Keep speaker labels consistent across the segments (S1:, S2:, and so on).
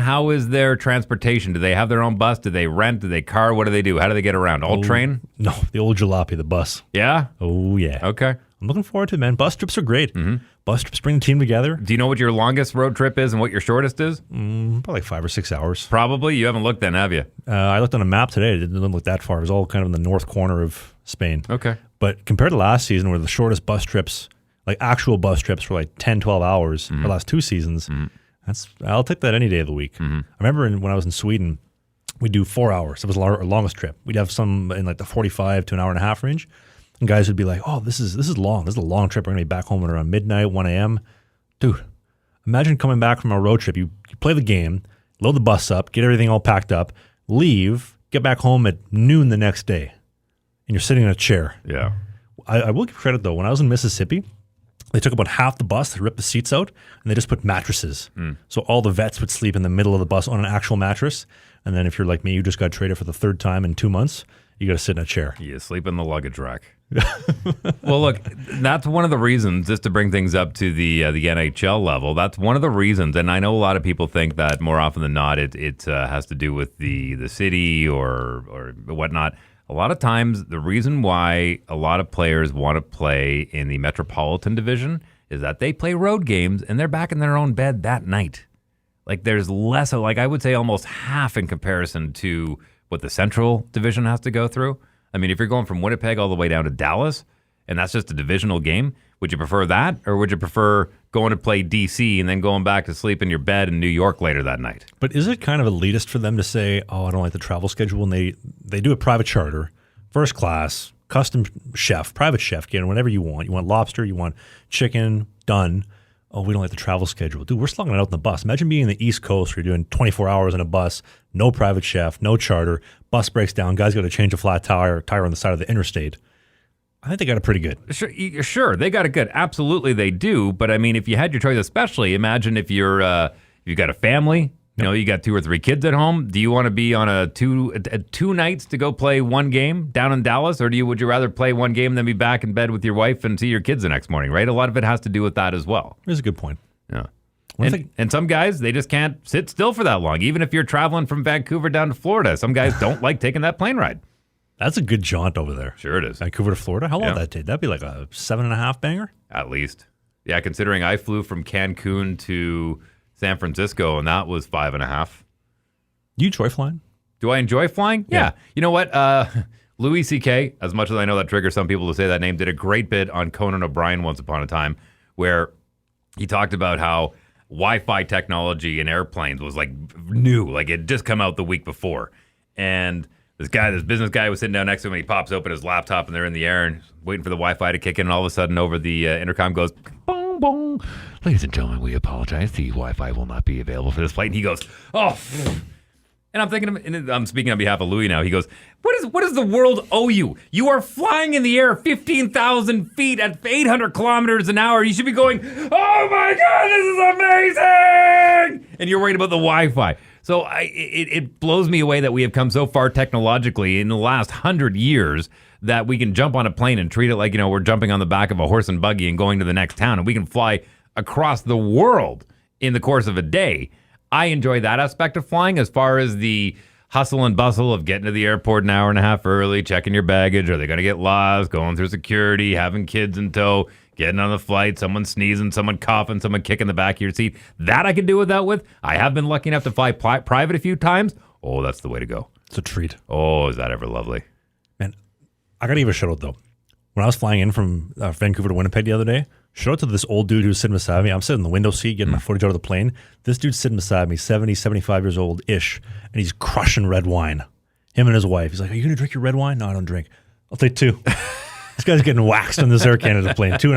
S1: how is their transportation? Do they have their own bus? Do they rent? Do they car? What do they do? How do they get around? All train?
S2: No, the old jalopy, the bus.
S1: Yeah?
S2: Oh, yeah.
S1: Okay.
S2: I'm looking forward to it, man. Bus trips are great. Bus trips bring the team together.
S1: Do you know what your longest road trip is and what your shortest is?
S2: Probably like 5 or 6 hours.
S1: Probably. You haven't looked then, have you?
S2: I looked on a map today. It didn't look that far. It was all kind of in the north corner of Spain.
S1: Okay.
S2: But compared to last season, where the shortest bus trips, like actual bus trips, were like 10, 12 hours, the last 2 seasons, I'll take that any day of the week. I remember when I was in Sweden, we'd do 4 hours. It was our longest trip. We'd have some in like the 45 to an hour and a half range. And guys would be like, oh, this is long. This is a long trip. We're going to be back home at around midnight, 1 a.m. Dude, imagine coming back from a road trip. You play the game, load the bus up, get everything all packed up, leave, get back home at noon the next day, and you're sitting in a chair.
S1: Yeah.
S2: I will give credit, though. When I was in Mississippi, they took about half the bus, they ripped the seats out, and they just put mattresses. So all the vets would sleep in the middle of the bus on an actual mattress. And then if you're like me, you just got traded for the 3rd time in 2 months, you got to sit in a chair.
S1: You sleep in the luggage rack. Well, look, that's one of the reasons, just to bring things up to the NHL level, that's one of the reasons, and I know a lot of people think that more often than not it has to do with the city or whatnot. A lot of times, the reason why a lot of players want to play in the Metropolitan Division is that they play road games and they're back in their own bed that night. Like there's less, like I would say almost half in comparison to what the Central Division has to go through. I mean, if you're going from Winnipeg all the way down to Dallas, and that's just a divisional game, would you prefer that? Or would you prefer going to play D.C. and then going back to sleep in your bed in New York later that night?
S2: But is it kind of elitist for them to say, oh, I don't like the travel schedule, and they do a private charter, first class, custom chef, private chef, get whatever you want. You want lobster, you want chicken, done. Oh, we don't like the travel schedule. Dude, we're slugging it out in the bus. Imagine being in the East Coast where you're doing 24 hours in a bus, no private chef, no charter, bus breaks down, guys got to change a flat tire on the side of the interstate. I think they got it pretty good.
S1: Sure, they got it good. Absolutely, they do. But I mean, if you had your choice, especially imagine if you got a family, you know, you got 2 or 3 kids at home. Do you want to be on a two nights to go play one game down in Dallas, or would you rather play one game and then be back in bed with your wife and see your kids the next morning? Right, a lot of it has to do with that as well.
S2: That's a good point.
S1: Yeah. And some guys, they just can't sit still for that long. Even if you're traveling from Vancouver down to Florida, some guys don't like taking that plane ride.
S2: That's a good jaunt over there.
S1: Sure it is.
S2: Vancouver to Florida? How long would that take? That'd be like a 7.5 banger?
S1: At least. Yeah, considering I flew from Cancun to San Francisco, and that was 5.5.
S2: You enjoy flying?
S1: Do I enjoy flying? Yeah. You know what? Louis C.K., as much as I know that triggers some people to say that name, did a great bit on Conan O'Brien once upon a time where he talked about how Wi-Fi technology in airplanes was like new, like it had just come out the week before. And this business guy was sitting down next to him, and he pops open his laptop, and they're in the air and waiting for the Wi-Fi to kick in, and all of a sudden over the intercom goes, boom, boom. Ladies and gentlemen, we apologize. The Wi-Fi will not be available for this flight. And he goes, oh. And I'm thinking, and I'm speaking on behalf of Louis now. He goes, what does the world owe you? You are flying in the air 15,000 feet at 800 kilometers an hour. You should be going, oh my God, this is amazing. And you're worried about the Wi-Fi. So it blows me away that we have come so far technologically in the last 100 years that we can jump on a plane and treat it like, you know, we're jumping on the back of a horse and buggy and going to the next town, and we can fly across the world in the course of a day. I enjoy that aspect of flying. As far as the hustle and bustle of getting to the airport an hour and a half early, checking your baggage, are they going to get lost, going through security, having kids in tow, getting on the flight, someone sneezing, someone coughing, someone kicking the back of your seat. That I can do without with. I have been lucky enough to fly private a few times. Oh, that's the way to go.
S2: It's a treat.
S1: Oh, is that ever lovely.
S2: Man, I got to give a shout out, though. When I was flying in from Vancouver to Winnipeg the other day, shout out to this old dude who was sitting beside me. I'm sitting in the window seat getting my footage out of the plane. This dude's sitting beside me, 70, 75 years old-ish, and he's crushing red wine. Him and his wife. He's like, are you going to drink your red wine? No, I don't drink. I'll take 2. This guy's getting waxed on this Air Canada plane. 2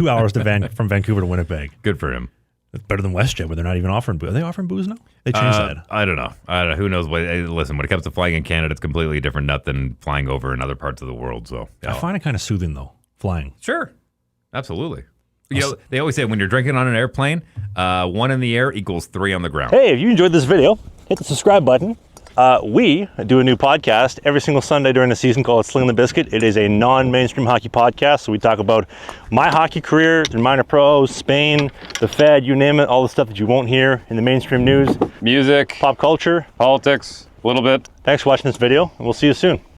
S2: hours from Vancouver to Winnipeg.
S1: Good for him.
S2: It's better than WestJet, where they're not even offering booze. Are they offering booze now? They changed that.
S1: I don't know. Who knows? Listen, when it comes to flying in Canada, it's completely a different nut than flying over in other parts of the world. So
S2: I find it kind of soothing, though, flying.
S1: Sure. Absolutely. You know, they always say when you're drinking on an airplane, 1 in the air equals 3 on the ground.
S3: Hey, if you enjoyed this video, hit the subscribe button,
S2: We do a new podcast every single Sunday during the season called Sling the Biscuit. It is a non-mainstream hockey podcast, so we talk about my hockey career, the minor pros, Spain, the Fed, you name it, all the stuff that you won't hear in the mainstream news.
S3: Music,
S2: Pop culture.
S3: politics, a little bit.
S2: Thanks for watching this video, and we'll see you soon.